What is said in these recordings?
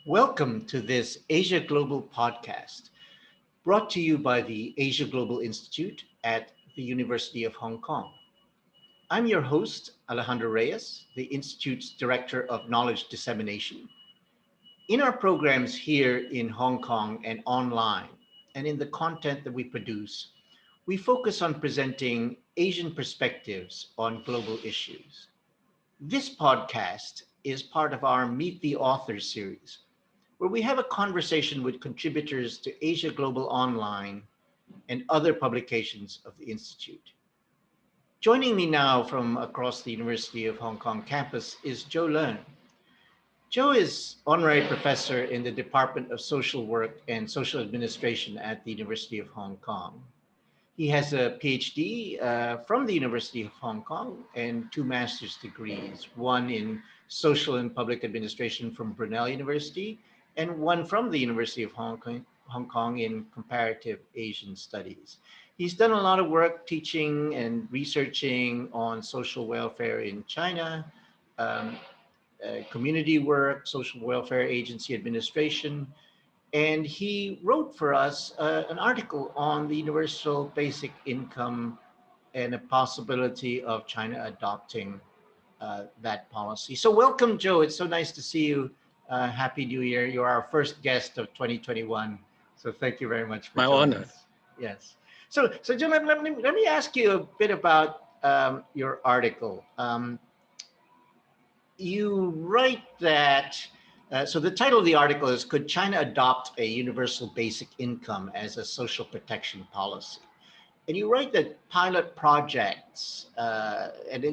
Welcome to this Asia Global podcast, brought to you by the Asia Global Institute at the University of Hong Kong. I'm your host, Alejandro Reyes, the Institute's Director of Knowledge Dissemination. In our programs here in Hong Kong and online, and in the content that we produce, we focus on presenting Asian perspectives on global issues. This podcast is part of our Meet the Authors series, where we have a conversation with contributors to Asia Global Online and other publications of the Institute. Joining me now from across the University of Hong Kong campus is Joe Leung. Joe is Honorary Professor in the Department of Social Work and Social Administration at the University of Hong Kong. He has a PhD from the University of Hong Kong and two master's degrees, one in Social and Public Administration from Brunel University and one from the University of Hong Kong in Comparative Asian Studies. He's done a lot of work teaching and researching on social welfare in China, community work, social welfare agency administration, and he wrote for us an article on the universal basic income and a possibility of China adopting that policy. So welcome, Joe. It's so nice to see you. Happy New Year. You're our first guest of 2021. So thank you very much for My joining honor. us. Yes. So Joe, let me ask you a bit about your article. You write that, so the title of the article is, Could China Adopt a Universal Basic Income as a Social Protection Policy? And you write that pilot projects and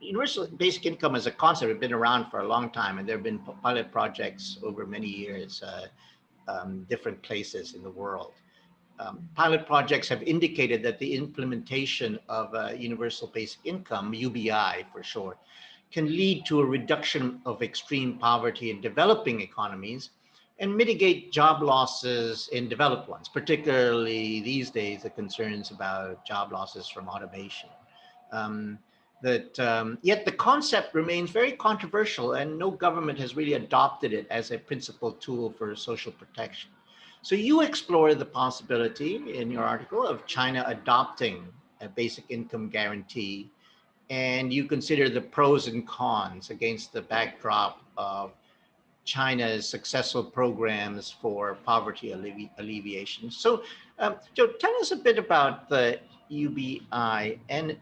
universal basic income as a concept have been around for a long time, and there have been pilot projects over many years, different places in the world. Pilot projects have indicated that the implementation of a universal basic income, UBI for short, can lead to a reduction of extreme poverty in developing economies and mitigate job losses in developed ones, particularly these days, the concerns about job losses from automation. Yet the concept remains very controversial, and no government has really adopted it as a principal tool for social protection. So you explore the possibility in your article of China adopting a basic income guarantee, and you consider the pros and cons against the backdrop of China's successful programs for poverty alleviation. So, Joe, tell us a bit about the UBI and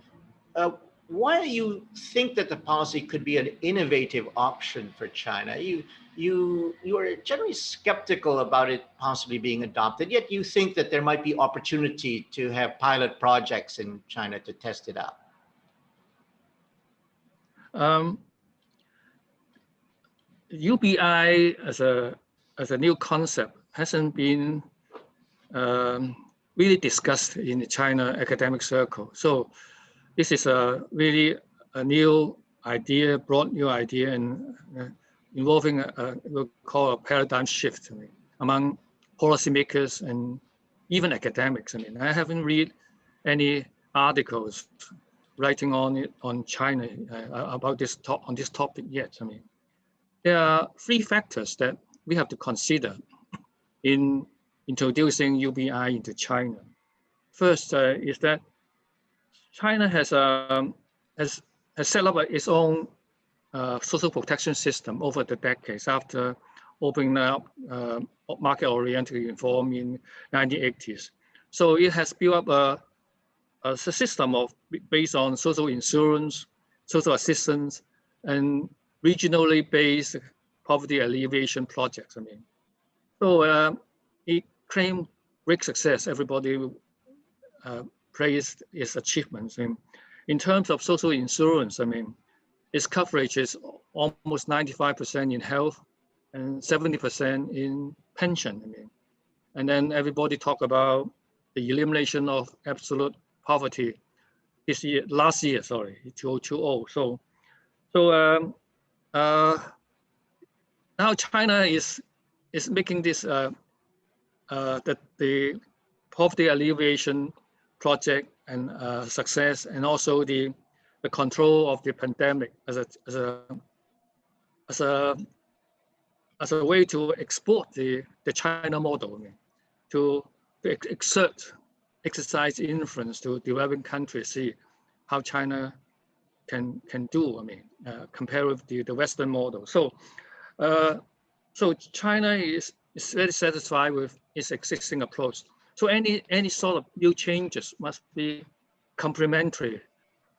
why you think that the policy could be an innovative option for China. You are generally skeptical about it possibly being adopted, yet you think that there might be opportunity to have pilot projects in China to test it out. UBI as a new concept hasn't been really discussed in the China academic circle. So this is really a new idea, broad new idea, and involving we'll call a paradigm shift among policymakers and even academics. I haven't read any articles writing on China about this topic yet. There are three factors that we have to consider in introducing UBI into China. First is that China has set up its own social protection system over the decades after opening up market-oriented reform in 1980s. So it has built up a system based on social insurance, social assistance, and regionally based poverty alleviation projects. So it claimed great success. Everybody praised its achievements. In terms of social insurance, its coverage is almost 95% in health and 70% in pension. And then everybody talk about the elimination of absolute poverty last year, 2020. So now China is making this the poverty alleviation project and success, and also the control of the pandemic as a as a way to export the China model, I mean, to exercise influence to developing countries, see how China can do, I mean, compare with the Western model. So, so China is very satisfied with its existing approach. So any sort of new changes must be complementary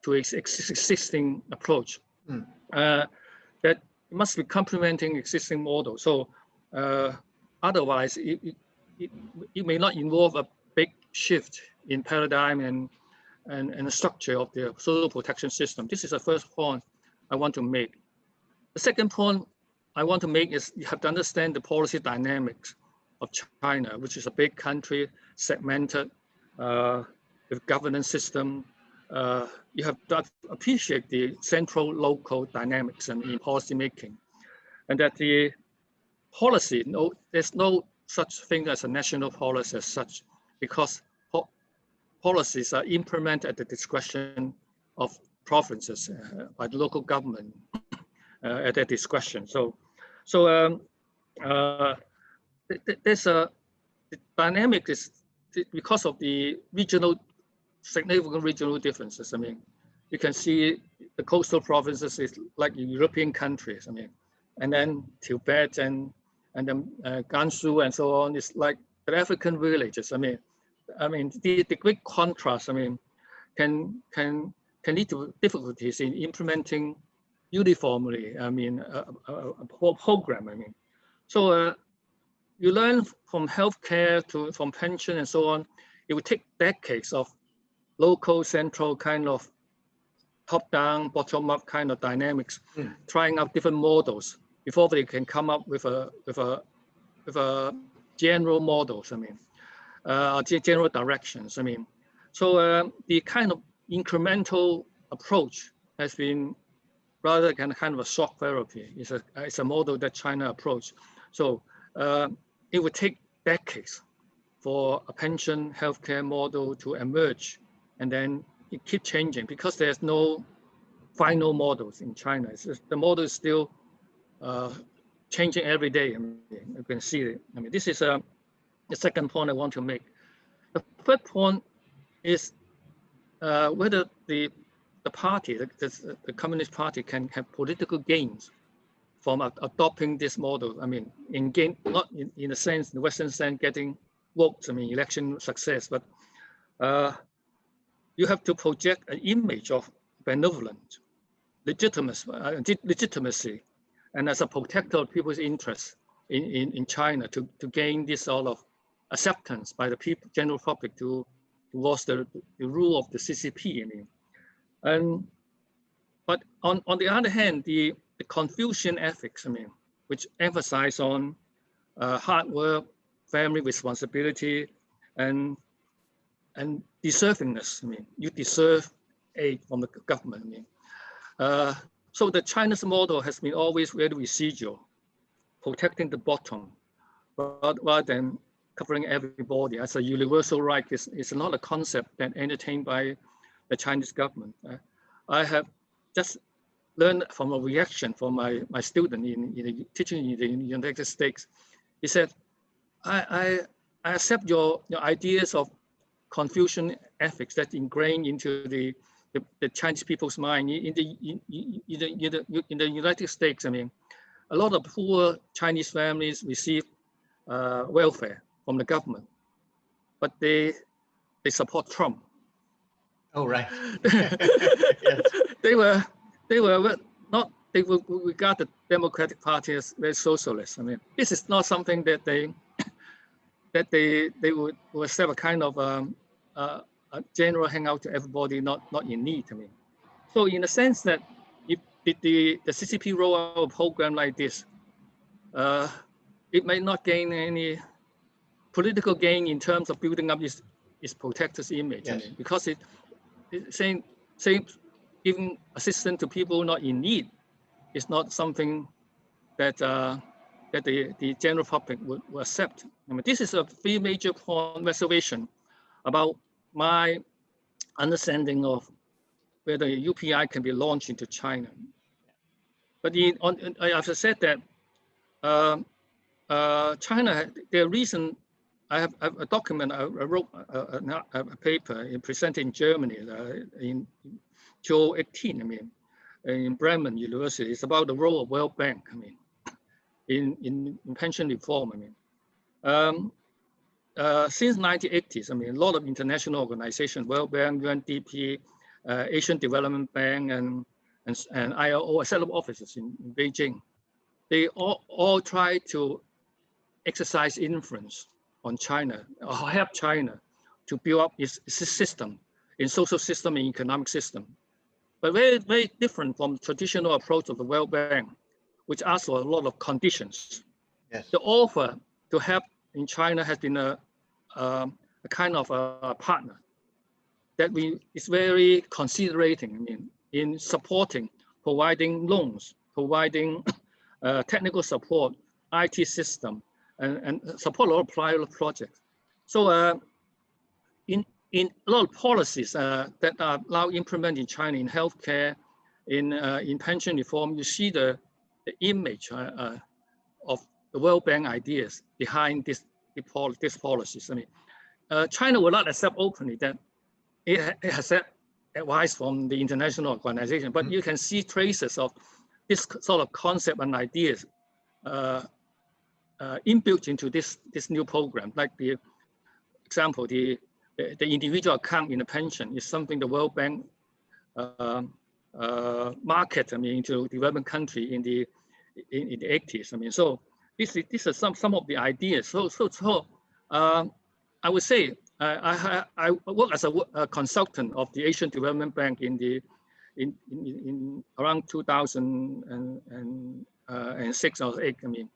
to its existing approach. That must be complementing existing model. So otherwise, it may not involve a big shift in paradigm and the structure of the social protection system. This is the first point I want to make. The second point I want to make is you have to understand the policy dynamics of China, which is a big country, segmented, with governance system. You have to appreciate the central local dynamics and in policy making, and that the policy, there's no such thing as a national policy as such, because policies are implemented at the discretion of provinces by the local government at their discretion. So there's the dynamic is because of the significant regional differences. I mean, you can see the coastal provinces is like European countries. I mean, and then Tibet and then Gansu and so on is like the African villages. I mean, the great contrast, I mean, can lead to difficulties in implementing uniformly, I mean, a program, I mean. So you learn from healthcare from pension and so on, it would take decades of local, central kind of top-down, bottom-up kind of dynamics, trying out different models before they can come up with a general models, I mean, general directions, I mean. So the kind of incremental approach has been rather than kind of a shock therapy. It's a model that China approached. So it would take decades for a pension healthcare model to emerge, and then it keeps changing because there's no final models in China. The model is still changing every day. I mean, you can see it. I mean, this is the second point I want to make. The third point is whether the party, the Communist Party, can have political gains from adopting this model. I mean, not in the sense, in the Western sense, getting votes, I mean, election success, but you have to project an image of benevolent legitimacy, and as a protector of people's interests in China to gain this sort of acceptance by the people, general public towards the rule of the CCP. I mean, but on the other hand, the Confucian ethics, I mean, which emphasize on hard work, family responsibility, and deservingness. I mean, you deserve aid from the government. I mean, so the Chinese model has been always very residual, protecting the bottom, rather than covering everybody as a universal right. Is not a concept that entertained by the Chinese government. I have just learned from a reaction from my student in teaching in the United States. He said, I accept your ideas of Confucian ethics that ingrained into the Chinese people's mind. In the United States, I mean, a lot of poor Chinese families receive welfare from the government, but they support Trump. Oh, right. Yes. They will regard the Democratic Party as very socialist. I mean, this is not something that they would have a kind of a general hangout to everybody not in need. I mean, so in the sense that if the CCP roll out a program like this, it may not gain any political gain in terms of building up its protector's image. Yes. I mean, because it's saying giving assistance to people not in need is not something that the general public would accept. I mean, this is a three major point reservation about my understanding of whether UPI can be launched into China. But I have said that China, the reason I have a document, I wrote a paper presented in Germany in 2018, I mean, in Bremen University. It's about the role of World Bank, I mean, in pension reform, I mean. Since 1980s, I mean, a lot of international organizations, World Bank, UNDP, Asian Development Bank, and ILO, set up offices in Beijing. They all try to exercise influence on China, or help China to build up its system, in social system and economic system. But very, very different from the traditional approach of the World Bank, which asks for a lot of conditions. Yes. The offer to help in China has been a kind of a partner that is very considerating, I mean, in supporting, providing loans, providing technical support, IT system, and support a lot of private projects. So in a lot of policies that are now implemented in China in healthcare, in pension reform, you see the image of the World Bank ideas behind these policies. I mean, China will not accept openly that it has advice from the international organization, but you can see traces of this sort of concept and ideas inbuilt into this new program. Like the example, the individual account in the pension is something the World Bank market, I mean, into developing country in the 80s. I mean, so these are some of the ideas. So I would say I work as a consultant of the Asian Development Bank in around 2006 or 8. I mean,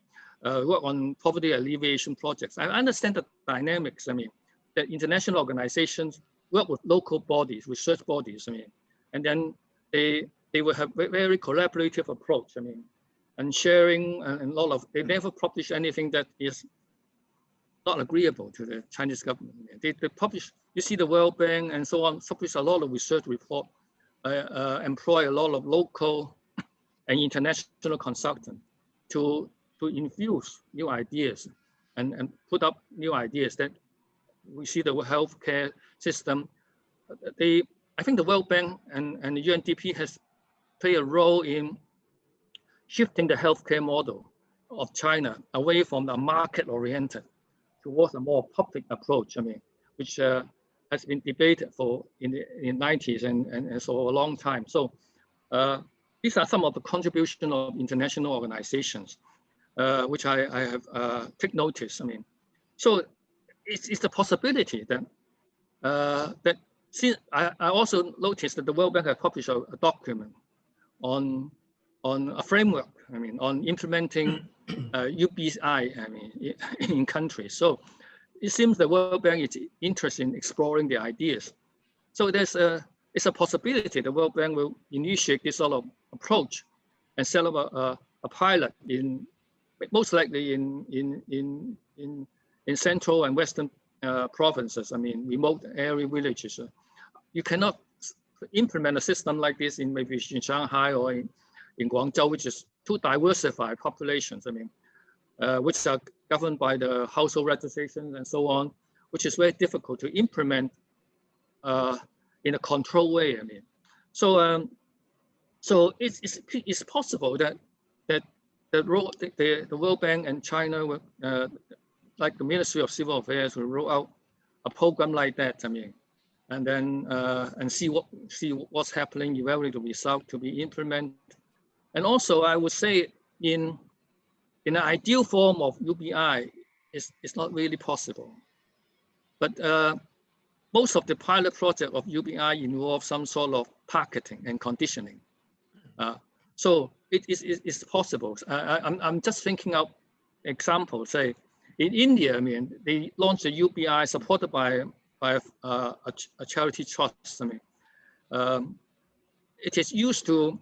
work on poverty alleviation projects. I understand the dynamics. I mean, that international organizations work with local bodies, research bodies. I mean, and then they will have very collaborative approach. I mean, and sharing and a lot of, they never publish anything that is not agreeable to the Chinese government. They publish, you see the World Bank and so on, publish a lot of research report, employ a lot of local and international consultants to infuse new ideas and put up new ideas that we see the healthcare system. I think the World Bank and the UNDP has played a role in shifting the healthcare model of China away from the market-oriented towards a more public approach. I mean, which has been debated in the 90s and so a long time. So these are some of the contributions of international organizations, which I have take notice. I mean, so it's the possibility that since I also noticed that the World Bank has published a document on a framework. I mean, on implementing UBI. I mean, in countries. So it seems the World Bank is interested in exploring the ideas. So it's a possibility the World Bank will initiate this sort of approach and set up a pilot most likely in central and western provinces. I mean, remote area villages. You cannot implement a system like this in maybe in Shanghai or in Guangzhou, which is too diversified populations. I mean, which are governed by the household registration and so on, which is very difficult to implement in a controlled way. I mean, so it's possible that the World Bank and China, like the Ministry of Civil Affairs, will roll out a program like that. I mean, and then and see what's happening, evaluate the result to be implemented. And also, I would say in an ideal form of UBI, it's not really possible. But most of the pilot project of UBI involve some sort of targeting and conditioning. So it's possible. I'm just thinking of examples. Say in India, I mean, they launched a UBI supported by a charity trust. I mean, it is used to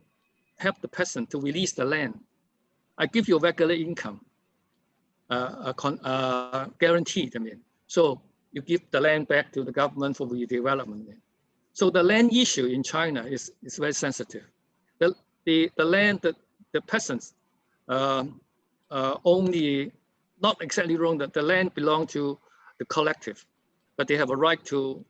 help the peasant to release the land. I give you a regular income, guaranteed. I mean, so you give the land back to the government for redevelopment. So the land issue in China is very sensitive. The land that the peasants only not exactly wrong that the land belongs to the collective, but they have a right to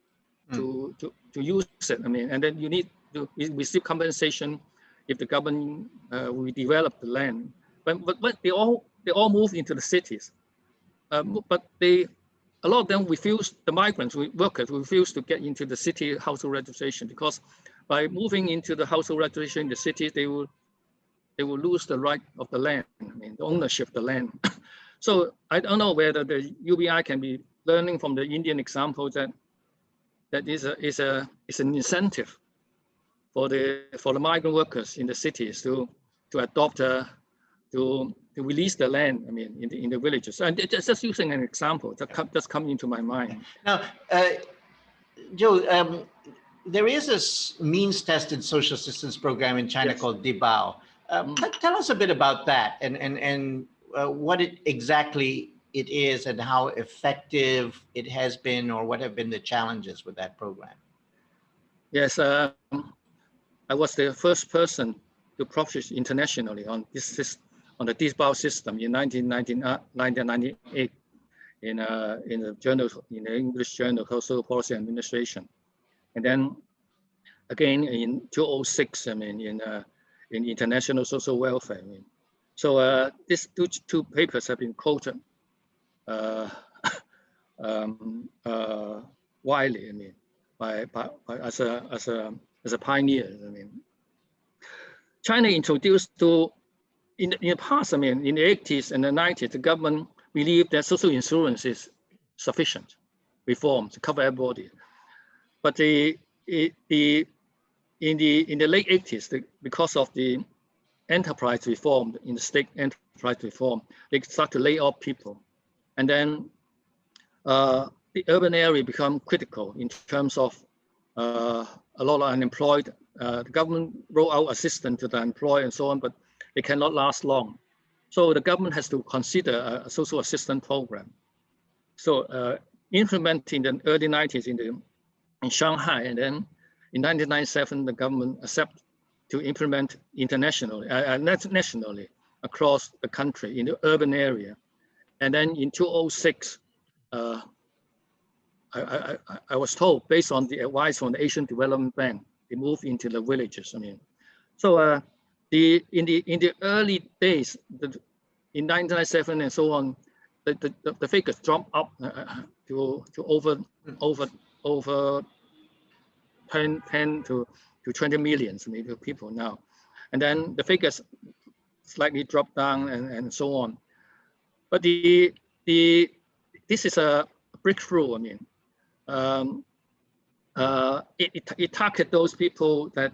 use it. I mean, and then you need to receive compensation if the government will develop the land. But they all move into the cities, but a lot of them refuse. The migrants, workers, refuse to get into the city household registration, because by moving into the household registration in the cities, they will lose the right of the land. I mean, the ownership of the land. So I don't know whether the UBI can be learning from the Indian example that is an incentive for the migrant workers in the cities to adopt to release the land. I mean, in the villages. And just using an example that just come into my mind. Now, Joe, there is a means-tested social assistance program in China called Dibao. Tell us a bit about that and what exactly it is and how effective it has been, or what have been the challenges with that program. Yes, I was the first person to publish internationally on the Dibao system in 1998 in the journal, in the English journal called Social Policy Administration, and then again in 2006, I mean, in International Social Welfare. I mean, so these two papers have been quoted widely. I mean, as a pioneer. I mean, China introduced in the past. I mean, in the 80s and the 90s, the government believed that social insurance is sufficient reform to cover everybody. But in the late 80s, because of the enterprise reform, in the state enterprise reform, they start to lay off people. And then the urban area become critical in terms of a lot of unemployed. The government roll out assistance to the employed and so on, but they cannot last long. So the government has to consider a social assistance program. So implementing the early 90s in Shanghai, and then in 1997, the government accepted to implement internationally, nationally across the country in the urban area. And then in 2006, I was told, based on the advice from the Asian Development Bank, they moved into the villages. I mean, so in the early days, in 1997 and so on, the figures dropped up to over 10 to 20 million maybe people now, and then the figures slightly dropped down and so on. But this is a breakthrough. I mean, it targets those people that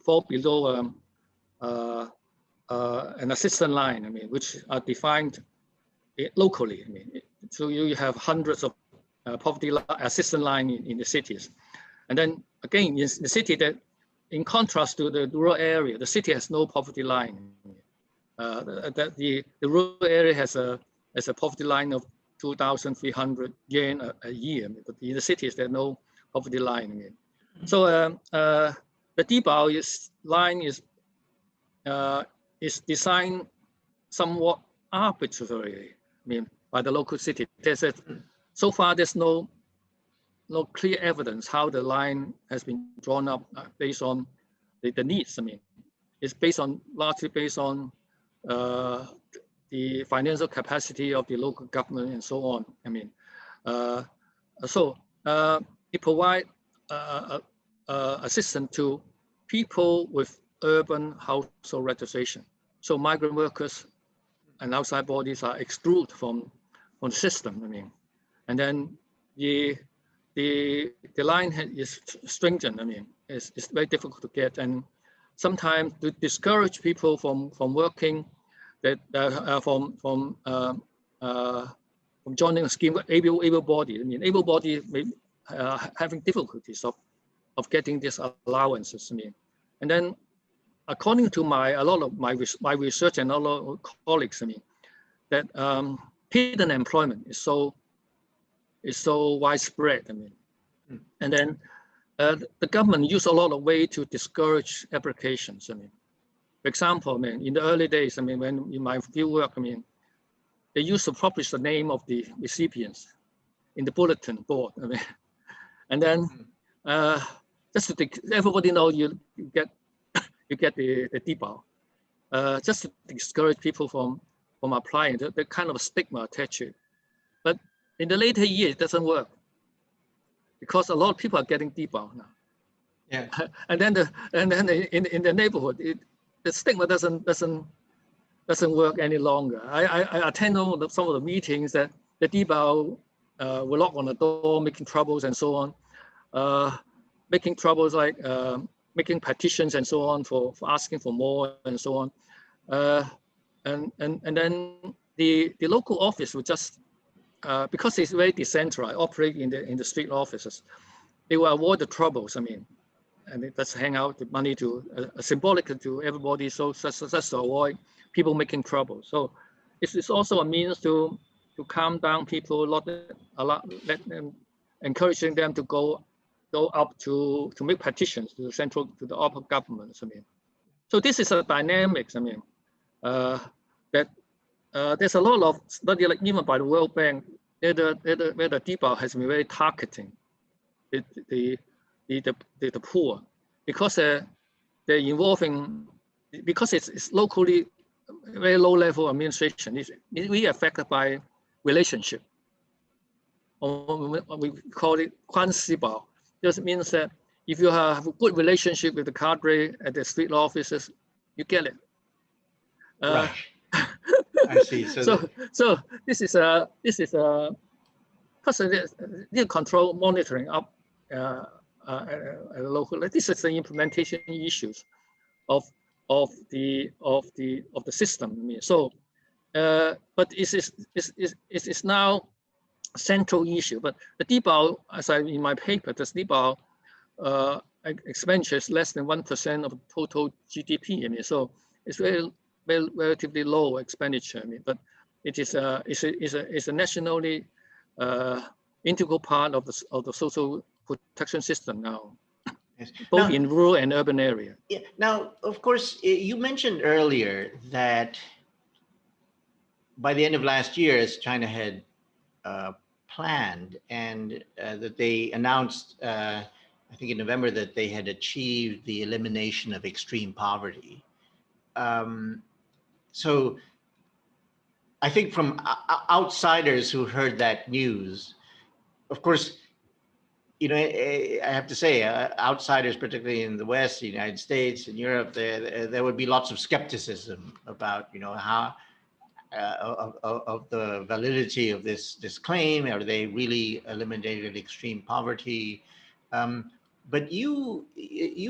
fall below an assistance line. I mean, which are defined locally. I mean, so you have hundreds of poverty assistance line in the cities, and then again in the city, that in contrast to the rural area, the city has no poverty line. The rural area has a poverty line of 2,300 yen a year, but in the cities there's no poverty line. I mean, so the Dibao line is designed somewhat arbitrarily. I mean, by the local city. So far there's no clear evidence how the line has been drawn up based on the needs. I mean, it's largely based on the financial capacity of the local government and so on. I mean, it provides assistance to people with urban household registration. So migrant workers and outside bodies are excluded from the system. I mean, and then the line is stringent. I mean, it's very difficult to get, and sometimes to discourage people from working, that from joining a scheme, able body. I mean, able body may having difficulties of getting these allowances. I mean, and then according to a lot of my research and a lot of colleagues, I mean, that hidden employment is so widespread. I mean, and then the government used a lot of ways to discourage applications. I mean, for example, I mean, in the early days, I mean, when in my field work, I mean, they used to publish the name of the recipients in the bulletin board. I mean, and then just to everybody know you get the dibao, just to discourage people from applying. The kind of stigma attached to it. But in the later years, it doesn't work because a lot of people are getting dibao now. Yeah. And then in the neighborhood, the stigma doesn't work any longer. I attend some of the meetings that the dibao will knock on the door, making troubles and so on, making troubles like making petitions and so on for asking for more and so on, and then the local office will just because it's very decentralized, operate in the street offices, they will avoid the troubles. I mean, and they just hang out the money to symbolic to everybody, so just to avoid people making trouble. So it's also a means to calm down people, let them, encouraging them to go up to make petitions to the upper governments. I mean, so this is a dynamics. I mean, that there's a lot of study, like even by the World Bank, where the dibao has been very targeting the poor, because they're involving, because it's locally very low level administration. It's really affected by relationship. Or we call it quan sibao. Just means that if you have a good relationship with the cadre at the street offices, you get it. Right. I see. So this is because the control monitoring up at a local. This is the implementation issues of the system. I mean, so but it's now a central issue. But the dibao, as I in my paper, the dibao expenditure is less than 1% of total GDP. I mean, so it's relatively low expenditure. I mean, but it is a nationally integral part of the social protection system now, Yes. both Now, in rural and urban area. Yeah. Now, of course, you mentioned earlier that by the end of last year, as China had planned, and that they announced, I think in November, that they had achieved the elimination of extreme poverty. So I think from outsiders who heard that news, of course, you know, I have to say, outsiders, particularly in the West, the United States, and Europe, there would be lots of skepticism about, you know, how of the validity of this claim. Are they really eliminated extreme poverty? But you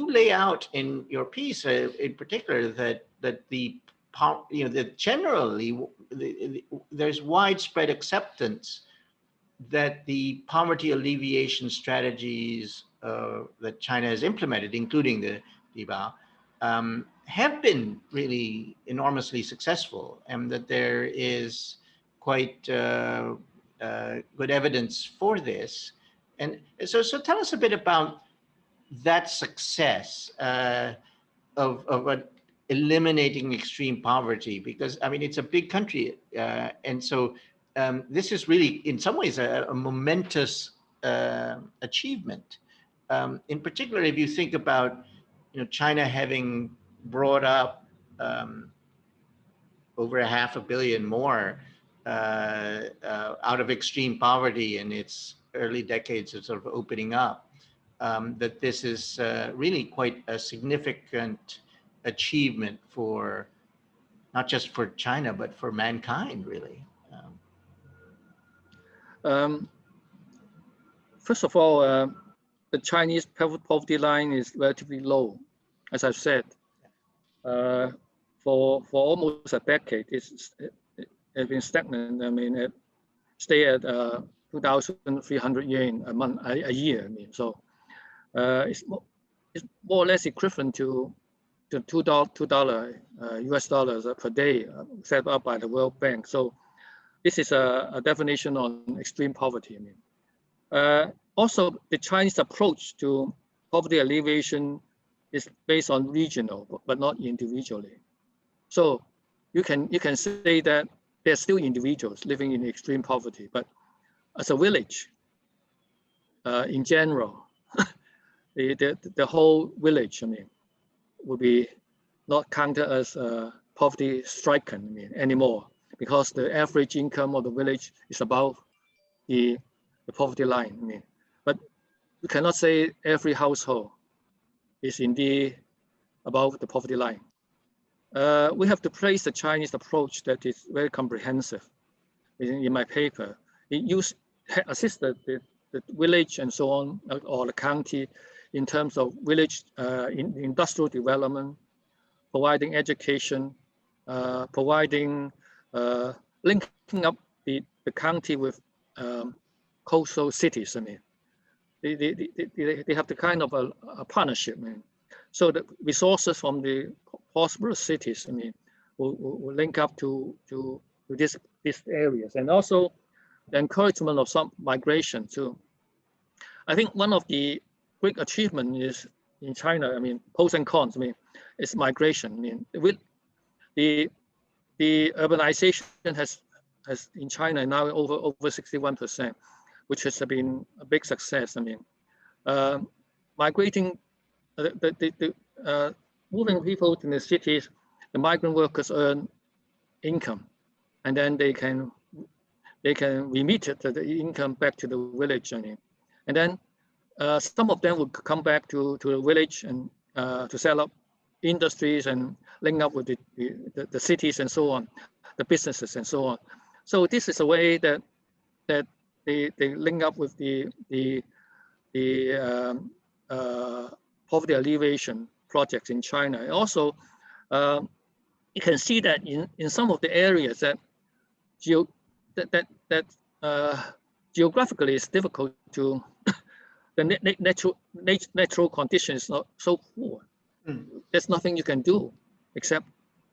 lay out in your piece, in particular, that generally there's widespread acceptance that the poverty alleviation strategies that China has implemented, including the dibao, have been really enormously successful, and that there is quite good evidence for this. And so tell us a bit about that success of eliminating extreme poverty, because I mean it's a big country, and so this is really in some ways a momentous achievement. In particular, if you think about, you know, China having brought up over 500 million more out of extreme poverty in its early decades of sort of opening up, that this is really quite a significant achievement for not just for China, but for mankind, really. First of all, the Chinese poverty line is relatively low, as I've said. For almost a decade, it's been stagnant. I mean, it stay at 2,300 yuan a year. I mean, so it's more or less equivalent to $2 US dollars per day, set up by the World Bank. So this is a definition on extreme poverty. I mean, also the Chinese approach to poverty alleviation is based on regional, but not individually. So you can say that they're still individuals living in extreme poverty, but as a village, in general, the whole village, I mean, will be not counted as poverty stricken, I mean, anymore, because the average income of the village is above the poverty line. I mean, but you cannot say every household is indeed above the poverty line. We have to place the Chinese approach that is very comprehensive. In my paper, it assists the village and so on, or the county, in terms of village industrial development, providing education, providing linking up the county with coastal cities. I mean, they have the kind of a partnership. I mean, so the resources from the prosperous cities, I mean, will link up to these areas, and also the encouragement of some migration too. I think one of the great achievements is in China. I mean, pros and cons. I mean, is migration. I mean, with the urbanization has in China now over 61%, which has been a big success. I mean, migrating, moving people to the cities, the migrant workers earn income, and then they can remit the income back to the village. I mean, and then some of them will come back to the village and to set up industries and link up with the cities and so on, the businesses and so on. So this is a way that they link up with the poverty alleviation projects in China. And also, you can see that in some of the areas that geographically it's difficult to the natural conditions is not so poor. There's nothing you can do except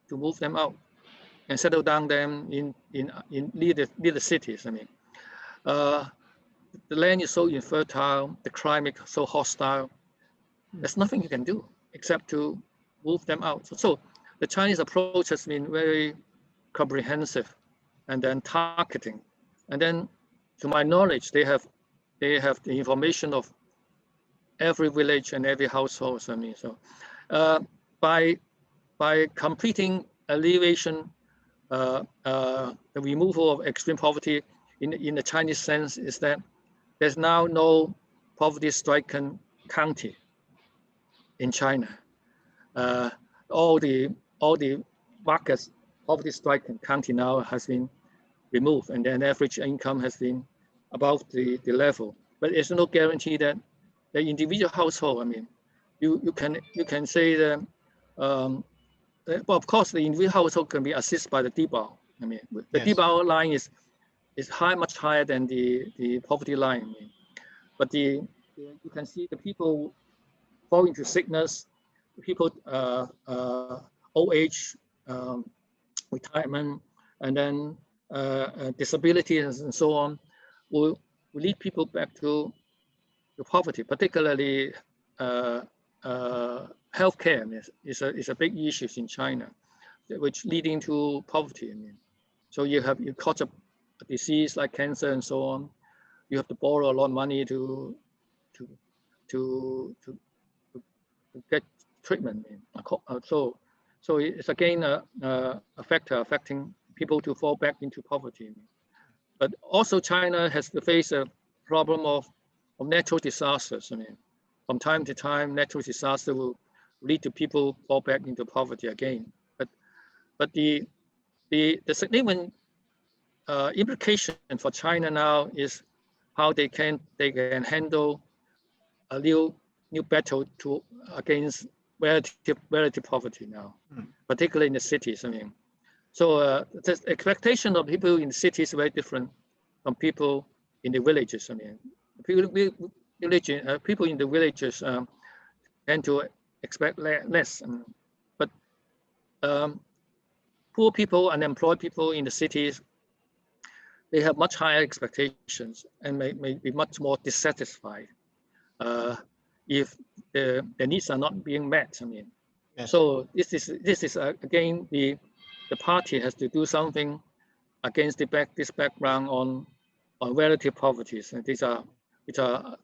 to move them out and settle down them in near the cities. I mean, the land is so infertile, the climate so hostile. There's nothing you can do except to move them out. So the Chinese approach has been very comprehensive, and then targeting, and then to my knowledge, they have the information of every village and every household. I mean, so by completing alleviation, the removal of extreme poverty in the Chinese sense is that there's now no poverty-stricken county in China. All the markets poverty-stricken county now has been removed, and then average income has been above the level. But there's no guarantee that the individual household, I mean, you can say that, but of course the individual household can be assisted by the Dibao. I mean, the Dibao line is much higher than the poverty line. I mean, but you can see the people fall into sickness, people old age, retirement, and then disability and so on will lead people back to poverty, particularly healthcare is a big issue in China, which leading to poverty. I mean, so you caught a disease like cancer and so on, you have to borrow a lot of money to get treatment. So it's again a factor affecting people to fall back into poverty. But also China has to face a problem of natural disasters. I mean, from time to time, natural disaster will lead to people fall back into poverty again. But the significant implication for China now is how they can handle a new battle against relative poverty now, particularly in the cities. I mean, so the expectation of people in the cities is very different from people in the villages. I mean, people in the villages tend to expect less, but poor people, unemployed people in the cities, they have much higher expectations and may be much more dissatisfied if their needs are not being met. I mean, so this is again the party has to do something against this background on relative poverties, and these are which are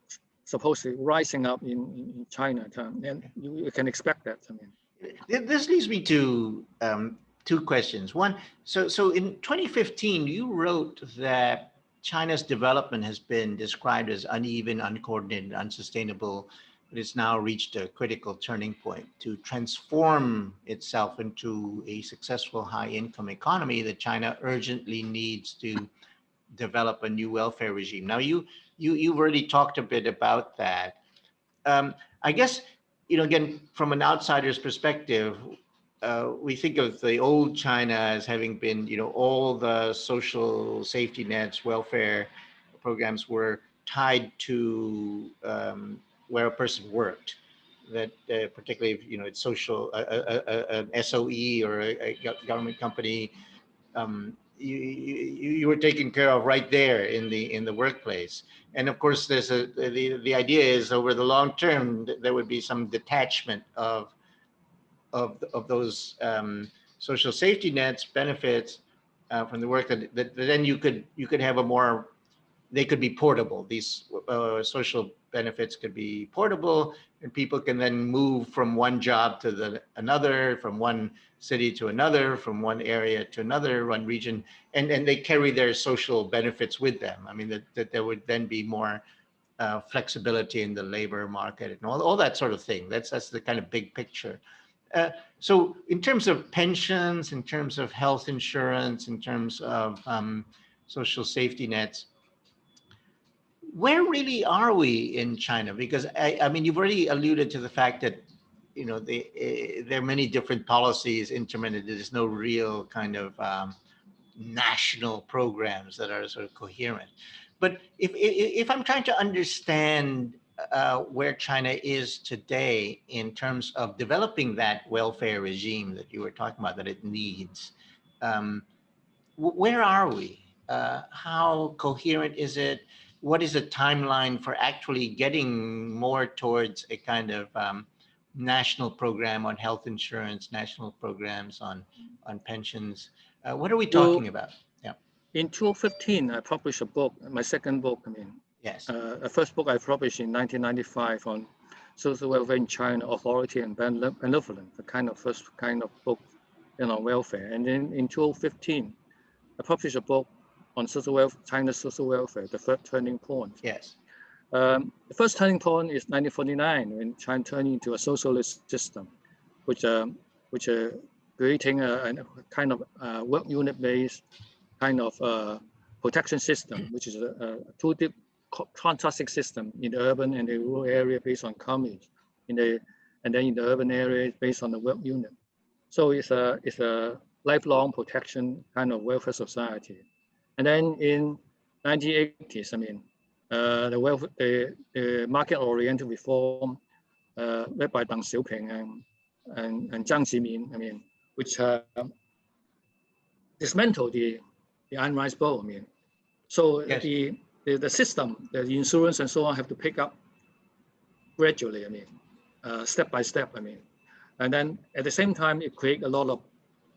supposedly rising up in China, and you can expect that. I mean, This leads me to two questions. One, so in 2015, you wrote that China's development has been described as uneven, uncoordinated, unsustainable, but it's now reached a critical turning point to transform itself into a successful high-income economy that China urgently needs to develop a new welfare regime. Now, you've already talked a bit about that. I guess, again, from an outsider's perspective, we think of the old China as having been, all the social safety nets, welfare programs were tied to where a person worked. That particularly, if, it's social, an SOE or a government company, you were taken care of right there in the workplace. And of course, there's the idea is over the long term there would be some detachment of those social safety nets, benefits from the work that then you could have a more, they could be portable. These social benefits could be portable, and people can then move from one job to another, from one city to another, from one area to another, one region, and they carry their social benefits with them. I mean, that there would then be more flexibility in the labor market and all that sort of thing. That's the kind of big picture. So in terms of pensions, in terms of health insurance, in terms of social safety nets, where really are we in China? Because I mean, you've already alluded to the fact that, there are many different policies implemented. There's no real kind of national programs that are sort of coherent. But if I'm trying to understand where China is today in terms of developing that welfare regime that you were talking about that it needs, where are we? How coherent is it? What is the timeline for actually getting more towards a kind of national program on health insurance, national programs on pensions? What are we talking about? Yeah. In 2015, I published a book, my second book. I mean, yes, the first book I published in 1995 on social welfare in China, authority and benevolence, the first kind of book on welfare. And then in 2015, I published a book on social welfare, China's social welfare, the third turning point. Yes. The first turning point is 1949, when China turned into a socialist system, which creating a kind of work unit-based kind of protection system, which is a two-tip contrasting system in the urban and the rural area based on economies, and then in the urban area based on the work unit. So it's a lifelong protection kind of welfare society. And then in 1980s, I mean, the market-oriented reform led by Deng Xiaoping and Jiang Zemin, I mean, which dismantled the Iron Rice Bowl. I mean, so yes. the system, the insurance and so on, have to pick up gradually. I mean, step by step. I mean, and then at the same time, it creates a lot of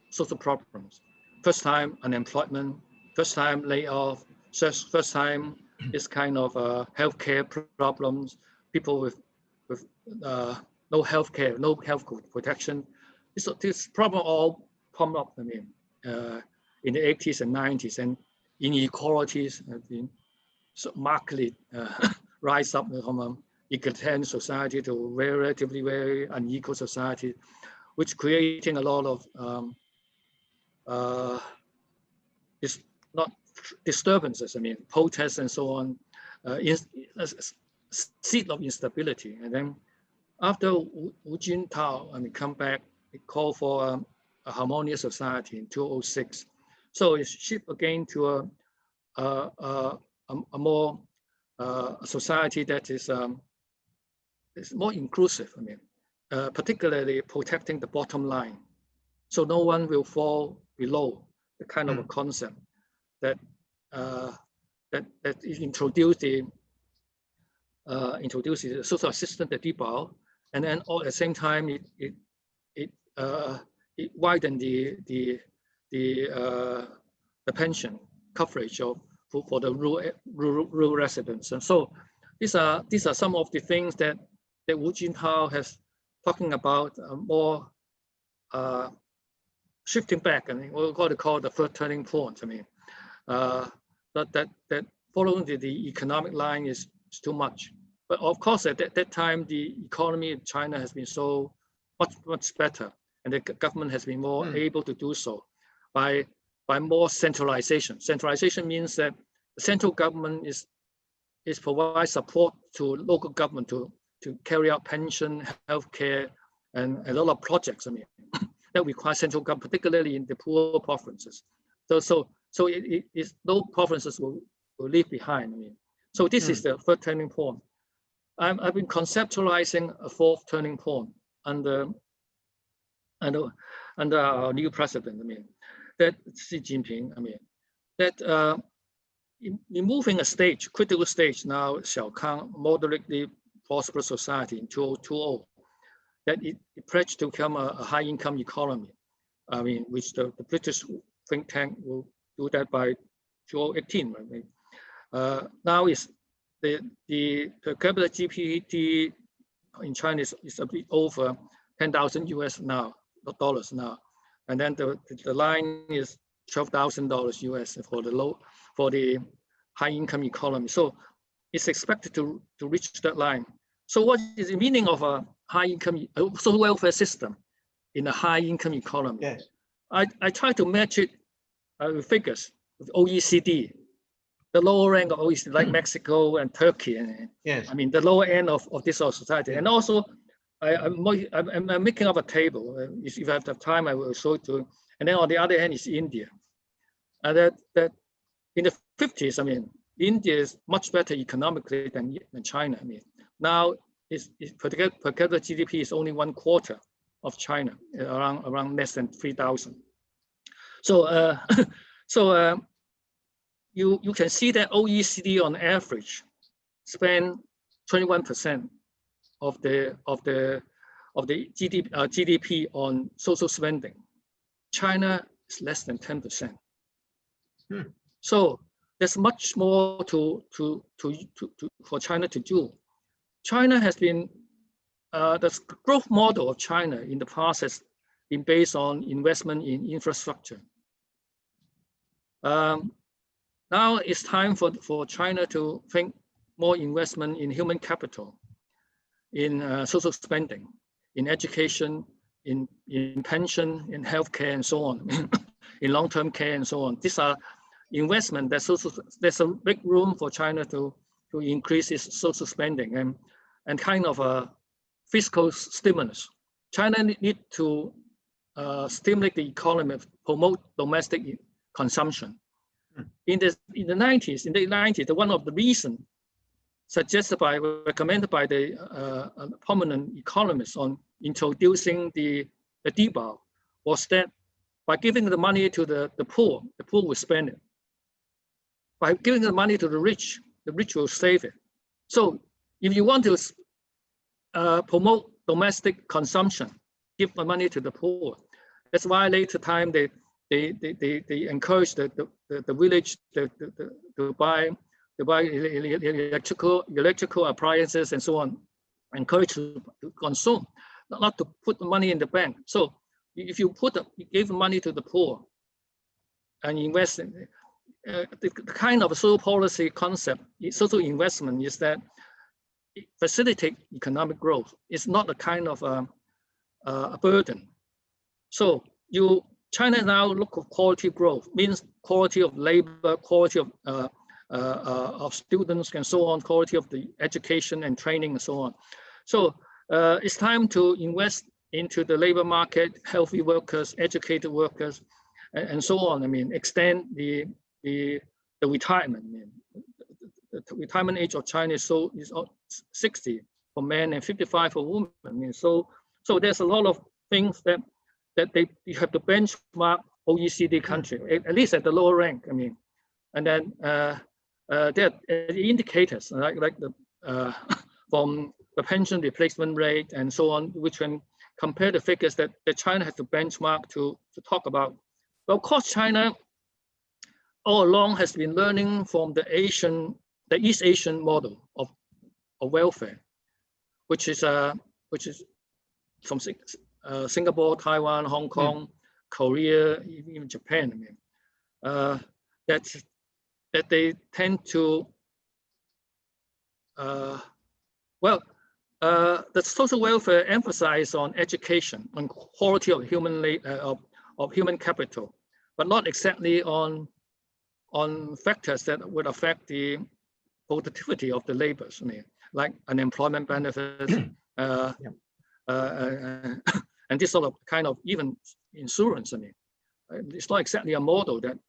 social problems. First time unemployment, first time layoff, first time this kind of healthcare problems, people with no healthcare, no health protection. This problem all come up. I mean, in the 80s and 90s, and inequalities have been so markedly rise up from an egalitarian society to relatively very unequal society, which creating a lot of disturbances. I mean, protests and so on, seed of instability. And then after Wu Jintao, I mean, come back, it called for a harmonious society in 2006. So it shift again to a more society that is more inclusive. I mean, particularly protecting the bottom line, so no one will fall below. The kind of a concept that introduced the social assistance, the DBAO, and then all at the same time it widened the the pension coverage for the rural residents. And so these are some of the things that Wu Jintao has talking about, more shifting back. I mean, what we call the third turning point. I mean, that following the economic line is too much. But of course, at that time, the economy in China has been so much better, and the government has been more able to do so by more centralization. Centralization means that the central government is provide support to local government to carry out pension, healthcare, and a lot of projects. I mean, that require central government, particularly in the poor provinces. So no provinces will leave behind. I mean, so this is the third turning point. I've been conceptualizing a fourth turning point under our new president. I mean, that Xi Jinping. I mean, that in moving a stage, critical stage now, Xiaokang, moderately prosperous society in 2020, that it pledged to become a high-income economy. I mean, which the British think tank will do that by 2018. I mean, now is the per capita GDP in China is a bit over 10,000 US dollars now, and then the line is $12,000 US for the high-income economy. So it's expected to reach that line. So what is the meaning of a high-income social welfare system in a high-income economy? Yes. I try to match it with figures with OECD, the lower rank of OECD, like Mexico and Turkey. And, yes. I mean, the lower end of this society. And also, I'm making up a table. If I have the time, I will show it to you. And then on the other hand is India. And that in the 50s, I mean, India is much better economically than China. I mean, now per capita GDP is only 1/4 of China, around less than 3,000. So you can see that OECD on average spend 21% of the GDP on social spending. China is less than 10%. So there's much more for China to do. China has been the growth model of China in the past has been based on investment in infrastructure. Now it's time for China to think more investment in human capital, in social spending, in education, in pension, in healthcare, and so on, in long-term care, and so on. These are investment there's a big room for China to increase its social spending and kind of a fiscal stimulus. China need to stimulate the economy, promote domestic consumption. In the 90s, one of the reasons recommended by the prominent economists on introducing the Dibao was that by giving the money to the poor will spend it. By giving the money to the rich will save it. So if you want to promote domestic consumption, give the money to the poor. That's why later time they encourage the village to buy electrical appliances and so on, encourage to consume, not to put the money in the bank. So if you give money to the poor and invest in the kind of social policy concept, social investment is that it facilitate economic growth. It's not a kind of a burden. So China now look for quality growth, means quality of labor, quality of students and so on, quality of the education and training and so on. So it's time to invest into the labor market, healthy workers, educated workers, and so on. I mean, extend the retirement. I mean, the retirement age of China is 60 for men and 55 for women. I mean, so there's a lot of things that you have to benchmark OECD country, at least at the lower rank. I mean, and then there are indicators like the from the pension replacement rate and so on, which can compare the figures that China has to benchmark to talk about. But of course, China all along has been learning from the East Asian model of welfare, which is from Singapore, Taiwan, Hong Kong, Korea, even Japan. I mean, that they tend to the social welfare emphasize on education, on quality of human capital, but not exactly on factors that would affect the productivity of the laborers. I mean, like unemployment benefits, and this sort of kind of even insurance. I mean, it's not exactly a model that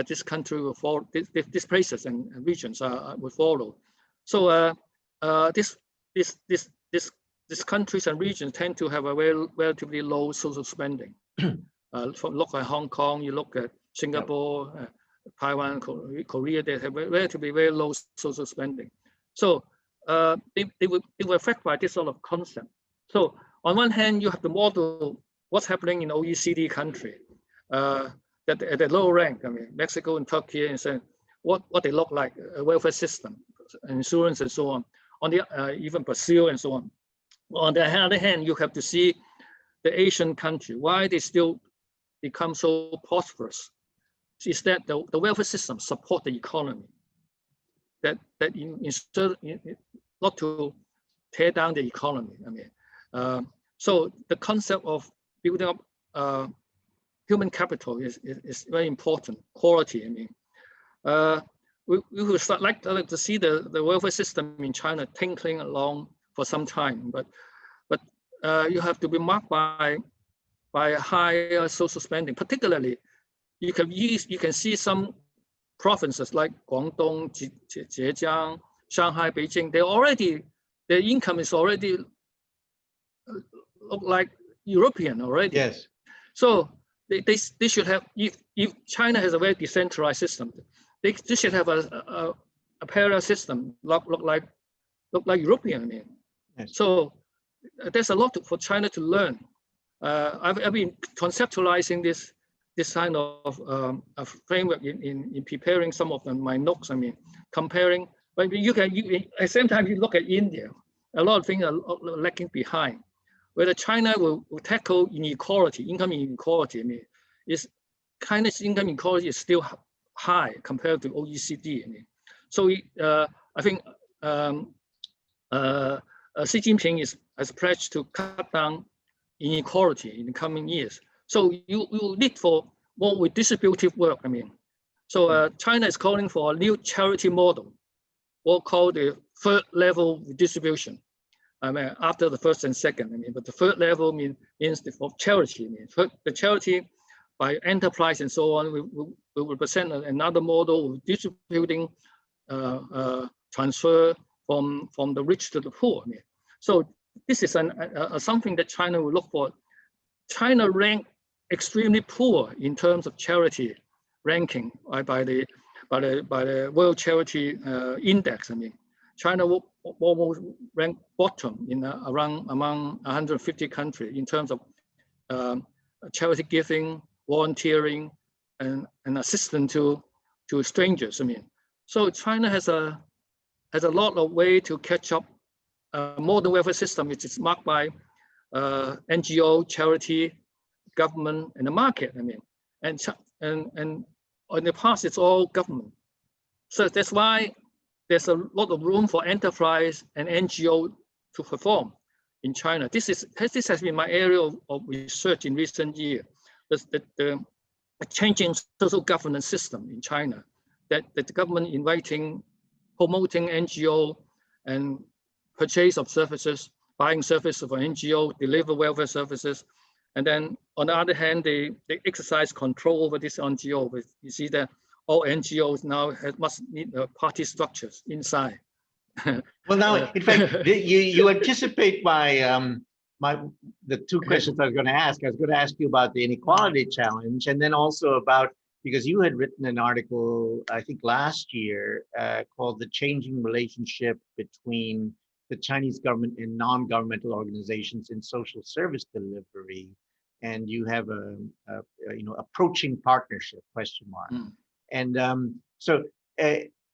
this country will follow. These places and regions will follow. So these countries and regions tend to have a relatively low social spending. Look at Hong Kong, you look at Singapore, Taiwan, Korea, they have relatively very low social spending. So they were affected by this sort of concept. So on one hand, you have to model what's happening in OECD country that at the low rank, I mean, Mexico and Turkey, and say what they look like, a welfare system, insurance and so on the even Brazil and so on. On the other hand, you have to see the Asian country, why they still become so prosperous. Is that the welfare system support the economy, that not to tear down the economy. I mean, so the concept of building up human capital is very important. Quality. I mean, we would like to see the welfare system in China tinkling along for some time, but you have to be marked by higher social spending. Particularly, you can see some provinces like Guangdong, Zhejiang, Shanghai, Beijing. Their income is already look like European already. Yes. So they should have, if China has a very decentralized system, they should have a parallel system look like European. I mean. Yes. So there's a lot for China to learn. I've been conceptualizing this kind of a framework in preparing some of my notes. I mean, comparing, but you at the same time you look at India, a lot of things are lacking behind. Whether China will tackle inequality, income inequality, I mean, China's income inequality is still high compared to OECD. I mean, so I think Xi Jinping has pledged to cut down inequality in the coming years. So you will need for more redistributive work. I mean, so China is calling for a new charity model, what called the third level redistribution. I mean, after the first and second. I mean, but the third level means for charity. I mean, the charity by enterprise and so on will represent another model of distributing transfer from the rich to the poor. I mean, so this is something that China will look for. China ranked extremely poor in terms of charity ranking by the World Charity Index. I mean, China will almost rank bottom in among 150 countries in terms of charity giving, volunteering, and assistance to strangers. I mean, so China has a lot of way to catch up. Modern welfare system, which is marked by NGO, charity, government, and the market. I mean, and in the past it's all government. So that's why there's a lot of room for enterprise and NGO to perform in China. This has been my area of research in recent years. The changing social governance system in China, that the government promoting NGO and purchase of services, buying services for NGO, deliver welfare services, and then on the other hand, they exercise control over this NGO. But you see that all NGOs now must need party structures inside. Well, now, in fact, you anticipate the two questions I was going to ask. I was going to ask you about the inequality challenge, and then also about, because you had written an article, I think last year, called "The Changing Relationship Between the Chinese Government and Non-Governmental Organizations in Social Service Delivery," and you have a approaching partnership ? And so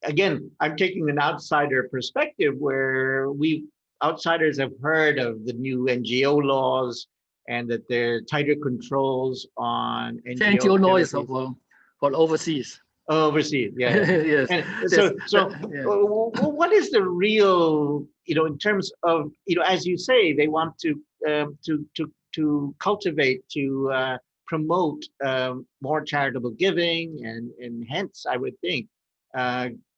again, I'm taking an outsider perspective where we outsiders have heard of the new NGO laws and that there are tighter controls on NGO NGO noise activities. for overseas. Overseas, yeah. Yes. And Yes. so Yeah. what is the real, in terms of, as you say, they want to cultivate, to promote more charitable giving, and hence, I would think,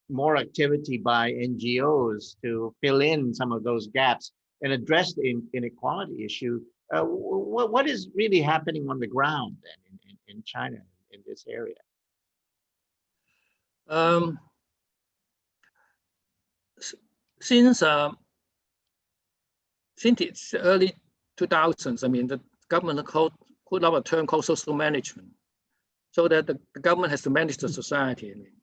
more activity by NGOs to fill in some of those gaps and address the inequality issue. What is really happening on the ground then in China in this area? Since it's early 2000s, I mean, the government put up a term called social management, so that the government has to manage the society. I mean.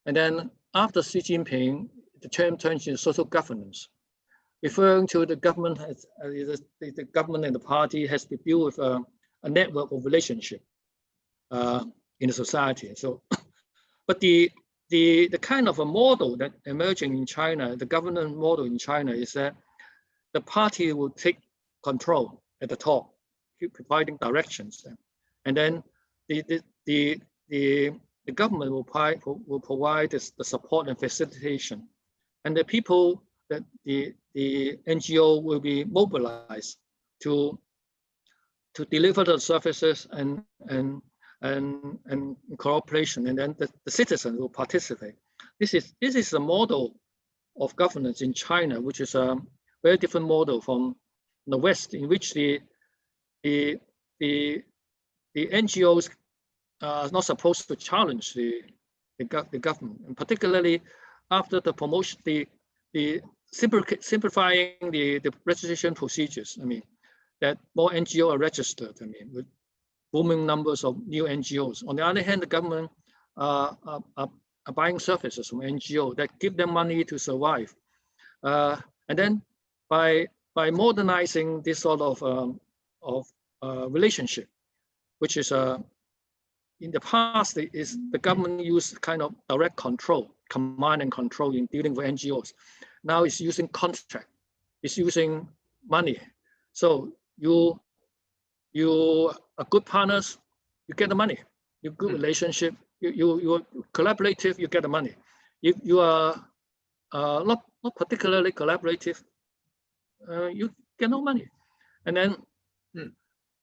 And then after Xi Jinping, the term turns into social governance, referring to the government has the government and the party has to deal with a network of relationship in the society. So, but the kind of a model that emerging in China, the governance model in China, is that the party will take control at the top, providing directions, and then the government will provide the support and facilitation, and the people that the NGO will be mobilized to deliver the services and cooperation, and then the citizens will participate. This is a model of governance in China, which is a very different model from the West, in which the NGOs are not supposed to challenge the government, and particularly after the promotion, the simplifying the registration procedures. I mean, that more NGOs are registered. I mean, with booming numbers of new NGOs. On the other hand, the government are buying services from NGOs that give them money to survive. And then by modernizing this sort of relationship, which is in the past the government used kind of direct control, command and control in dealing with NGOs. Now it's using contract, it's using money. So you are good partners, you get the money. You good relationship, you collaborative, you get the money. If you are not particularly collaborative, you get no money. And then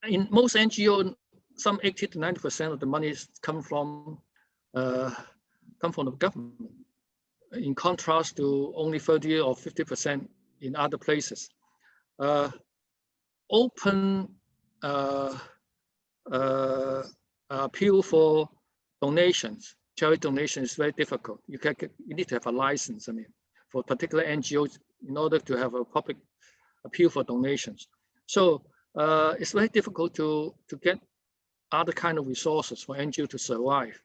in most NGO, some 80 to 90% of the money come from the government, in contrast to only 30 or 50% in other places. Open appeal for donations, charity donations, is very difficult. You need to have a license, I mean, for particular NGOs in order to have a public appeal for donations. So it's very difficult to get other kind of resources for NGO to survive.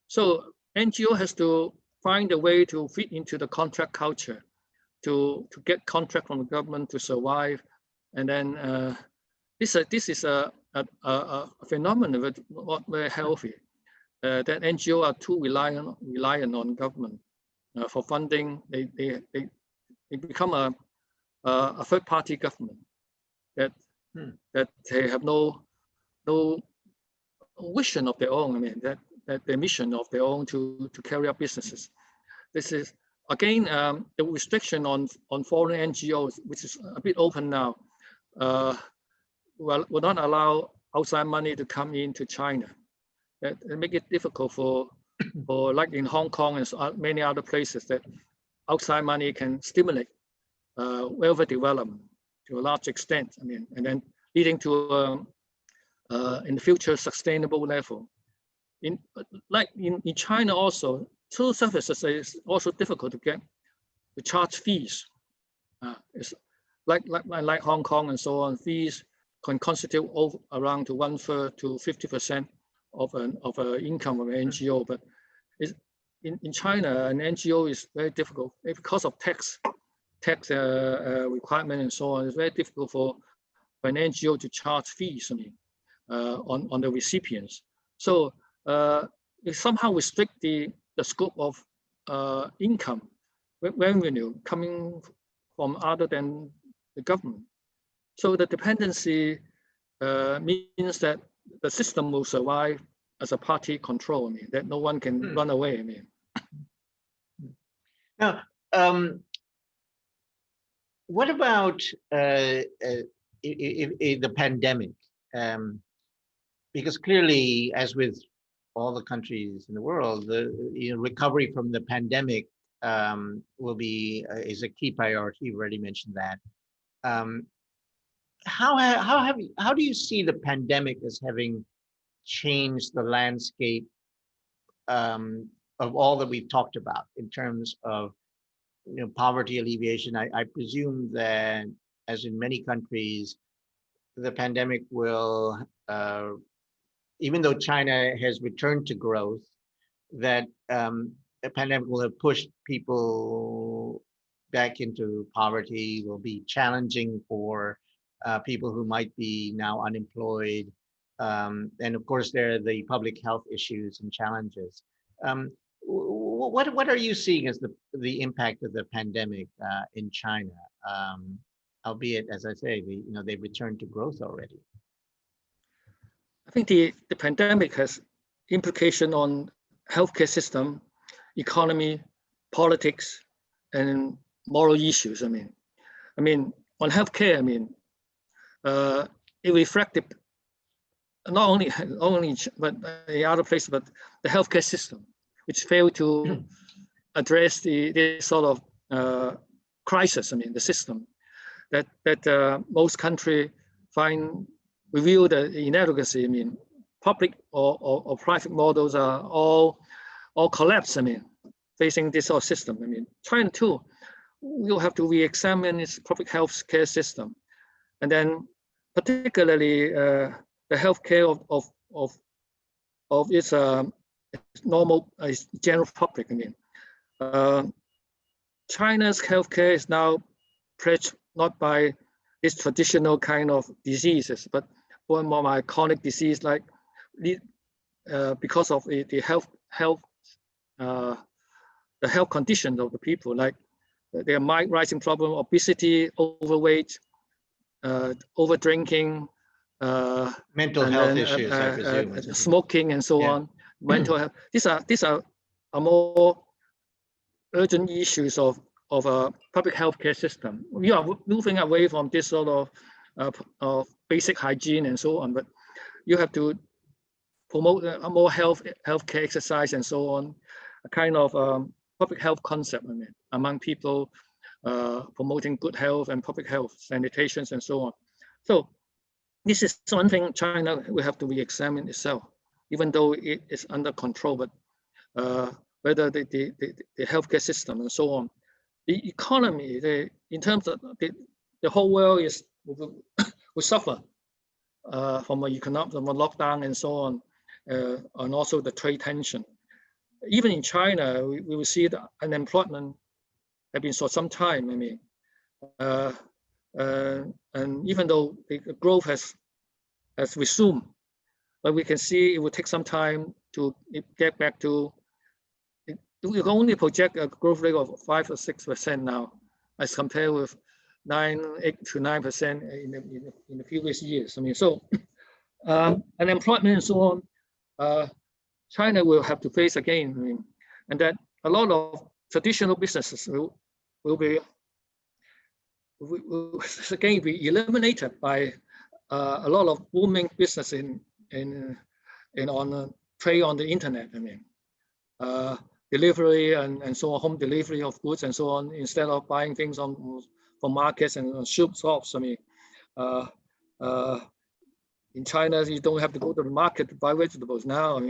So NGO has to find a way to fit into the contract culture, to get contract from the government to survive. And then this is a phenomenon that's not very healthy. That NGO are too reliant on government for funding. They become a third-party government that they have no vision of their own. I mean, that their mission of their own to carry out businesses. This is again the restriction on foreign NGOs, which is a bit open now. Will not allow outside money to come into China. That make it difficult for like in Hong Kong and many other places, that outside money can stimulate welfare development to a large extent. I mean, and then leading to in the future sustainable level. In China also, social services is also difficult to get to charge fees. It's like Hong Kong and so on. Fees can constitute around to 1/3 to 50% of an income of an NGO, but in China, an NGO is very difficult because of tax requirement and so on. It's very difficult for an NGO to charge fees, I mean, on the recipients. So it somehow restrict the scope of income, revenue coming from other than the government. So the dependency means that the system will survive as a party control, I mean, that no one can run away, I mean. Now, what about the pandemic? Because clearly, as with all the countries in the world, the recovery from the pandemic will be is a key priority. You've already mentioned that. How do you see the pandemic as having changed the landscape of all that we've talked about in terms of poverty alleviation? I presume that, as in many countries, the pandemic will, even though China has returned to growth, that the pandemic will have pushed people back into poverty, will be challenging for people who might be now unemployed. And of course, there are the public health issues and challenges. What are you seeing as the impact of the pandemic in China? Albeit, as I say, they've returned to growth already. I think the pandemic has implication on healthcare system, economy, politics, and moral issues. I mean, on healthcare, it reflected not only but in other places, but the healthcare system, which failed to address this sort of crisis. The system that most countries find reveal the inadequacy. Public or private models are all collapsed. Facing this sort of system. China too will have to re-examine its public health care system, and then particularly the healthcare of its normal general public. China's healthcare is now pledged not by this traditional kind of diseases, but more by chronic disease, like because of the health conditions of the people, like their rising problem, obesity, overweight, over drinking, mental health issues, I presume, smoking, and so on. Mental health. These are more urgent issues of a public healthcare system. We are moving away from this sort of basic hygiene and so on, but you have to promote a more healthcare exercise and so on, a kind of public health concept among people, promoting good health and public health, sanitations and so on. So this is one thing China will have to re-examine itself, even though it is under control, but whether the healthcare system and so on. The economy, in terms of the whole world will suffer from a lockdown and so on, and also the trade tension. Even in China, we will see the unemployment have been for some time. And even though the growth has resumed, but we can see it will take some time to get back to. We can only project a growth rate of 5 or 6% now, as compared with 8 to 9% in the previous years. So unemployment and so on, China will have to face again. And that a lot of traditional businesses will be eliminated by a lot of booming business on trade on the internet. Delivery and so on, home delivery of goods and so on, instead of buying things from markets and shops. In China, you don't have to go to the market to buy vegetables now.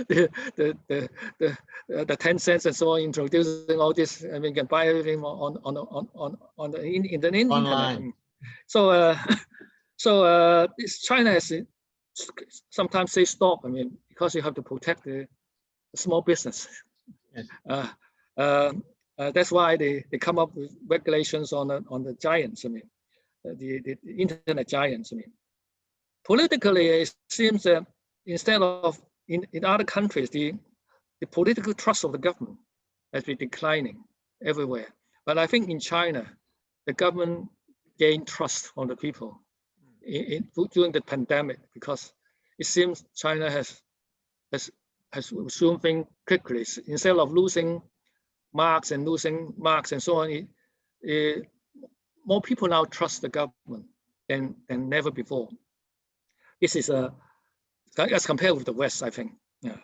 The 10 cents and so on, introducing all this. You can buy everything on the internet. Online. So China has sometimes say stop. Because you have to protect the small business. Yes. That's why they come up with regulations on the giants. The internet giants. Politically, it seems that instead of in other countries, the political trust of the government has been declining everywhere. But I think in China, the government gained trust from the people during the pandemic, because it seems China has resumed things quickly. Instead of losing marks and so on, more people now trust the government than never before. This is as compared with the West, I think. Yeah.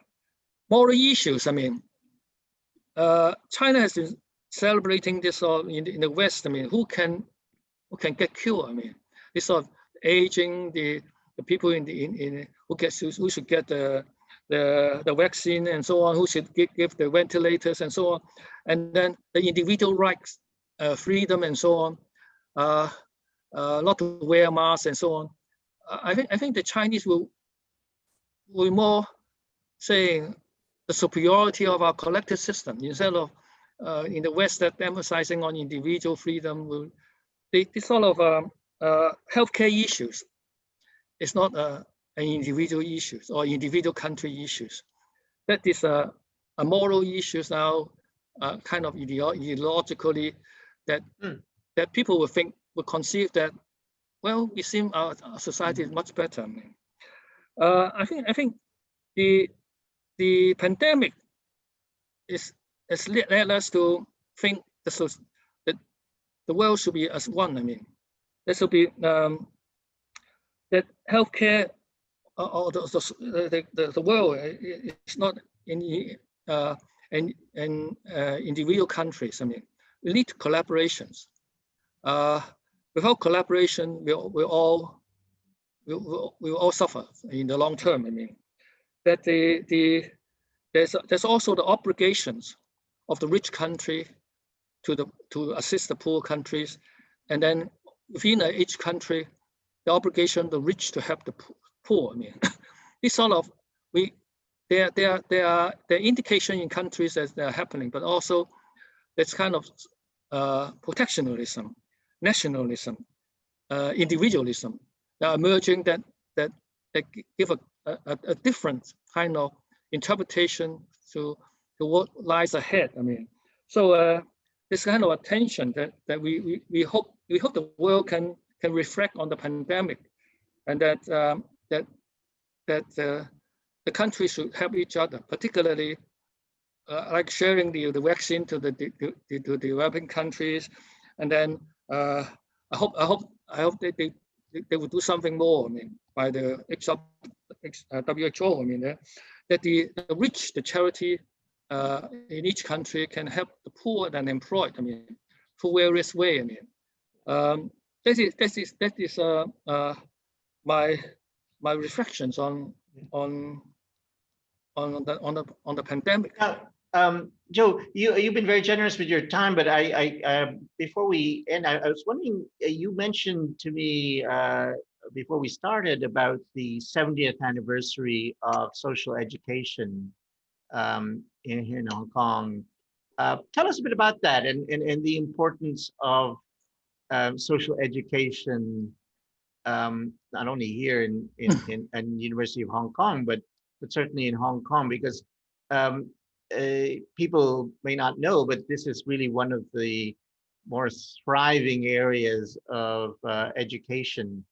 Moral issues. I mean, China has been celebrating this in the West. I mean, who can get cured? I mean, this sort of aging, the people who should get the vaccine and so on, who should give the ventilators and so on, and then the individual rights, freedom and so on, not to wear masks and so on. I think the Chinese will more saying the superiority of our collective system instead of in the West that emphasizing on individual freedom. This sort of healthcare issues. It's not an individual issues or individual country issues. That is a moral issues now, kind of ideologically, that people will conceive that, well, it seems our society is much better. I think the pandemic has led us to think that the world should be as one. I mean, there should be that healthcare or the world is not in individual countries. I mean, we need collaborations. Without collaboration, we will all suffer in the long term. I mean, that there's also the obligations of the rich country to assist the poor countries, and then within each country, the obligation of the rich to help the poor. I mean, this sort of there are indication in countries that they're happening, but also there's kind of protectionism, nationalism, individualism that are emerging that give a different kind of interpretation to what lies ahead. I mean, so this kind of attention that we hope the world can reflect on the pandemic, and that the countries should help each other, particularly like sharing the vaccine to the developing countries, and then I hope they will do something more. I mean, by the WHO. I mean, that the rich, the charity in each country can help the poor and unemployed. I mean, through various ways. I mean, that is my reflections on the pandemic. Joe, you've been very generous with your time, but I before we end, I was wondering, you mentioned to me before we started about the 70th anniversary of social education here in Hong Kong. Tell us a bit about that and the importance of social education, not only here in University of Hong Kong, but certainly in Hong Kong, because people may not know, but this is really one of the more thriving areas of education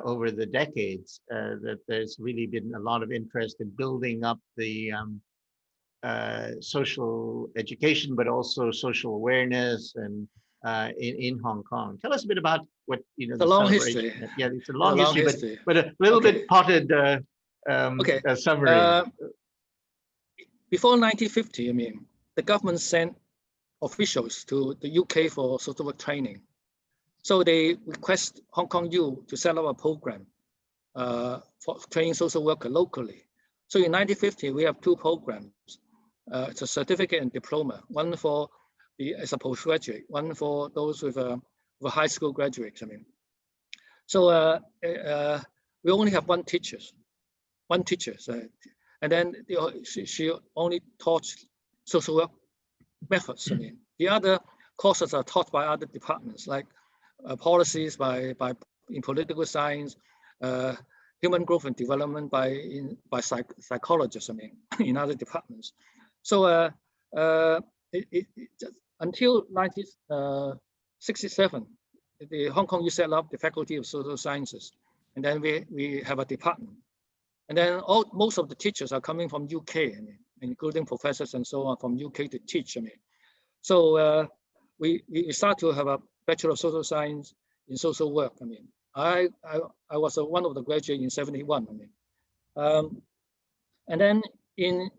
over the decades, that there's really been a lot of interest in building up the social education, but also social awareness and in Hong Kong. Tell us a bit about what, the long history. Yeah, it's a long history, but a little bit potted summary. Before 1950, I mean, the government sent officials to the UK for social work training. So they request Hong Kong U to set up a program for training social worker locally. So in 1950, we have two programs. It's a certificate and diploma, one for as a postgraduate, one for those with a high school graduates. I mean, so we only have one teacher, and then she only taught social work methods. I mean, the other courses are taught by other departments, like policies in political science, human growth and development by psychologists, I mean, in other departments. So until 1967, the Hong Kong set up the Faculty of Social Sciences, and then we have a department. And then most of the teachers are coming from UK, I mean, including professors and so on from UK to teach, I mean. So we start to have a Bachelor of Social Science in social work, I mean. I was one of the graduates in 71, I mean. And then in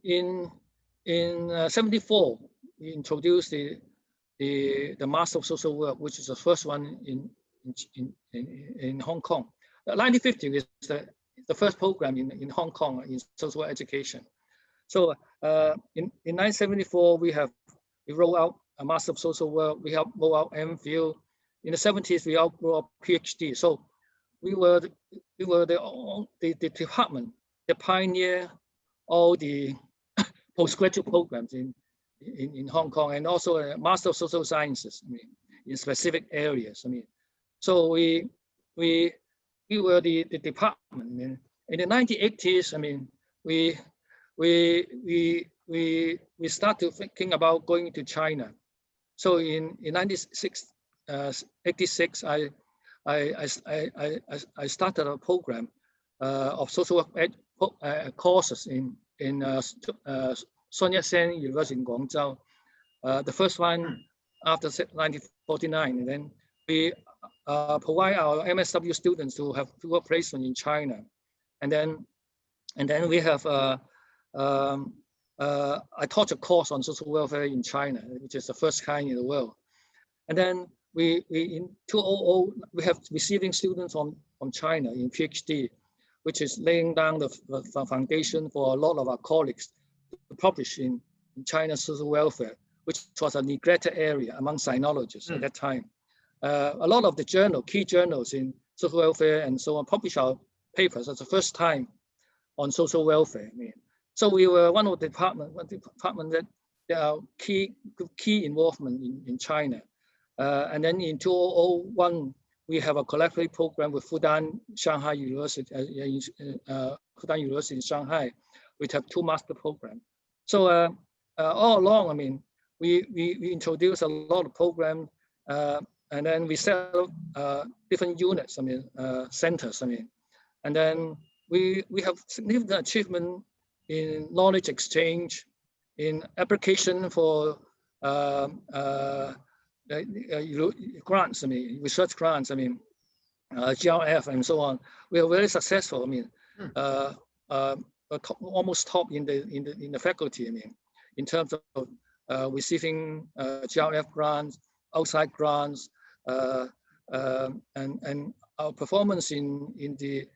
74, we introduced the Master of Social Work, which is the first one in Hong Kong. 1950 is the first program in Hong Kong in social education. So in 1974, we roll out a Master of Social Work. We have roll out MPhil. In the 70s, we roll out PhD. So we were the department that pioneer all the postgraduate programs in Hong Kong, and also a Master of Social Sciences, I mean, in specific areas. I mean, so we were the department. I mean, in the 1980s, I mean, we started thinking about going to China. So in 1986, I started a program of social work courses in Sun Yat-sen University in Guangzhou. The first one after 1949, and then we provide our MSW students to have work placement in China, and then we have I taught a course on social welfare in China, which is the first kind in the world. And then we in 2000 we have receiving students from China in PhD, which is laying down the foundation for a lot of our colleagues to publish in China's social welfare, which was a neglected area among sinologists at that time. A lot of the key journals in social welfare and so on, publish our papers as the first time on social welfare. I mean, so we were one of the department that are key involvement in China. And then in 2001, we have a collaborative program with Fudan Shanghai University, Fudan University in Shanghai. We have 2 master programs. So all along, I mean, we introduced a lot of programs, and then we set up different units, I mean, centers, I mean, and then we have significant achievement in knowledge exchange, in application for grants, I mean, research grants, I mean, GRF and so on. We are very successful. I mean, almost top in the faculty. I mean, in terms of receiving GRF grants, outside grants, and our performance in the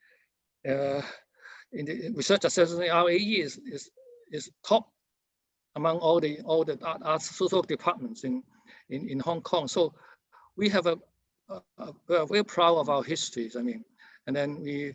research assessment RAE is top among all the art social departments in Hong Kong. So we have we are very proud of our histories. I mean, and then we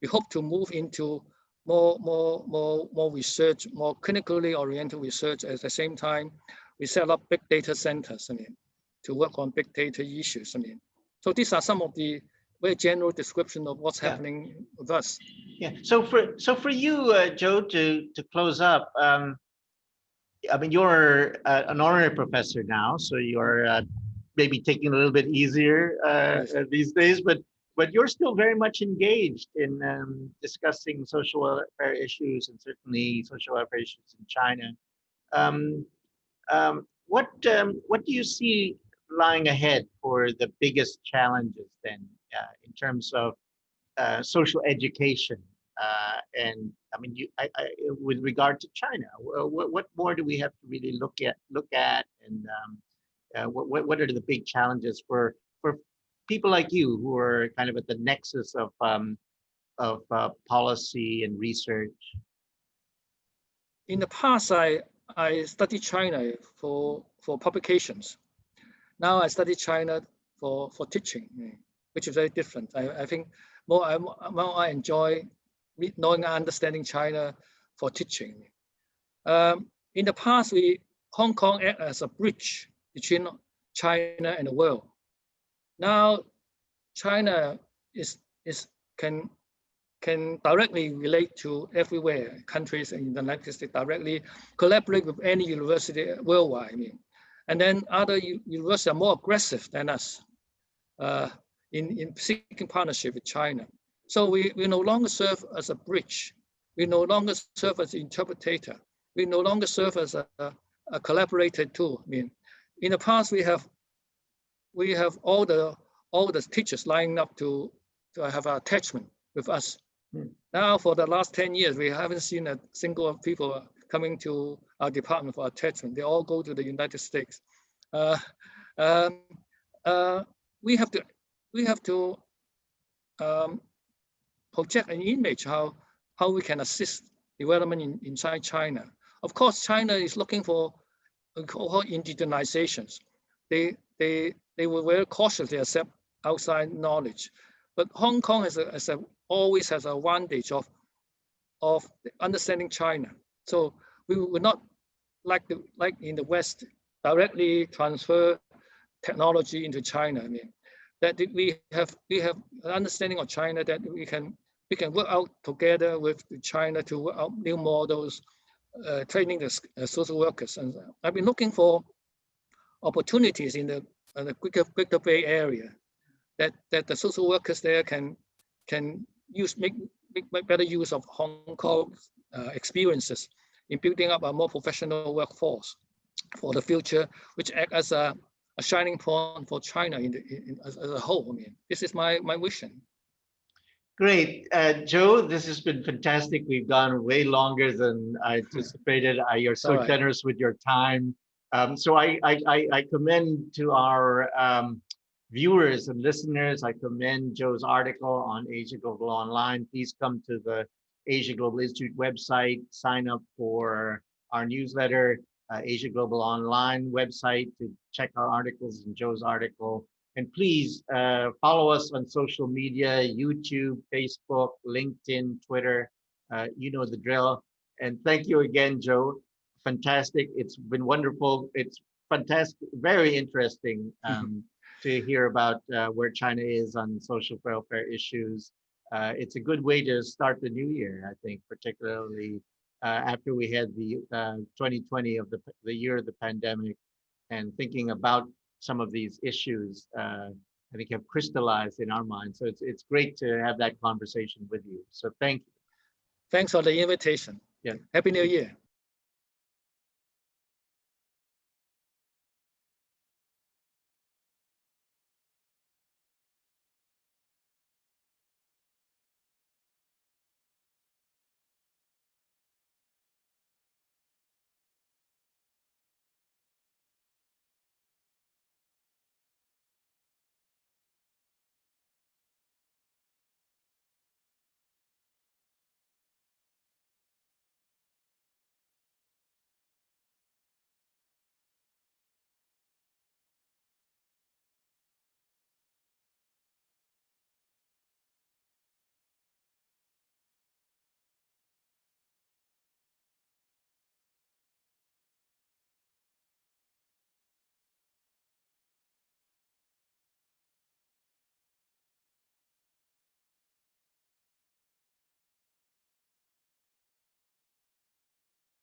hope to move into more research, more clinically oriented research. At the same time, we set up big data centers, I mean, to work on big data issues. I mean, so these are some of the very general description of what's happening with us. Yeah. So for you, Joe, to close up, I mean, you're an honorary professor now, so you're maybe taking it a little bit easier these days, but you're still very much engaged in discussing social welfare issues, and certainly social welfare issues in China. What do you see lying ahead for the biggest challenges then in terms of social education? And I mean, with regard to China, what more do we have to really look at, and what are the big challenges for people like you who are kind of at the nexus of policy and research? In the past, I studied China for publications. Now I study China for teaching, which is very different. I think more I enjoy knowing and understanding China for teaching. In the past, Hong Kong acted as a bridge between China and the world. Now, China can can directly relate to everywhere, countries in the United States directly, collaborate with any university worldwide. I mean, and then other universities are more aggressive than us in seeking partnership with China. So we no longer serve as a bridge. We no longer serve as an interpreter. We no longer serve as a collaborator tool. I mean, in the past we have all the teachers lining up to have an attachment with us. Now, for the last 10 years, we haven't seen a single people coming to our department for attachment. They all go to the United States. We have to project an image how we can assist development inside China. Of course, China is looking for indigenizations. They will very cautiously accept outside knowledge, but Hong Kong always has an advantage of understanding China. So we will not like in the West directly transfer technology into China. I mean, that we have an understanding of China that we can work out together with China to work out new models, training the social workers. And I've been looking for opportunities in the Greater Bay Area that the social workers there can make better use of Hong Kong's experiences in building up a more professional workforce for the future, which act as a shining point for China as a whole. I mean, this is my vision. Great. Joe, this has been fantastic. We've gone way longer than I anticipated. You're so generous with your time. So I commend to our viewers and listeners, I commend Joe's article on AsiaGlobal Online. Please come to the Asia Global Institute website, sign up for our newsletter, AsiaGlobal Online website to check our articles and Joe's article. And please follow us on social media, YouTube, Facebook, LinkedIn, Twitter. You know the drill. And thank you again, Joe. Fantastic. It's been wonderful. It's fantastic, very interesting to hear about where China is on social welfare issues. It's a good way to start the new year, I think, particularly after we had the 2020 of the year of the pandemic, and thinking about some of these issues, I think have crystallized in our minds. So it's great to have that conversation with you. So thank you. Thanks for the invitation. Yeah. Happy New Year.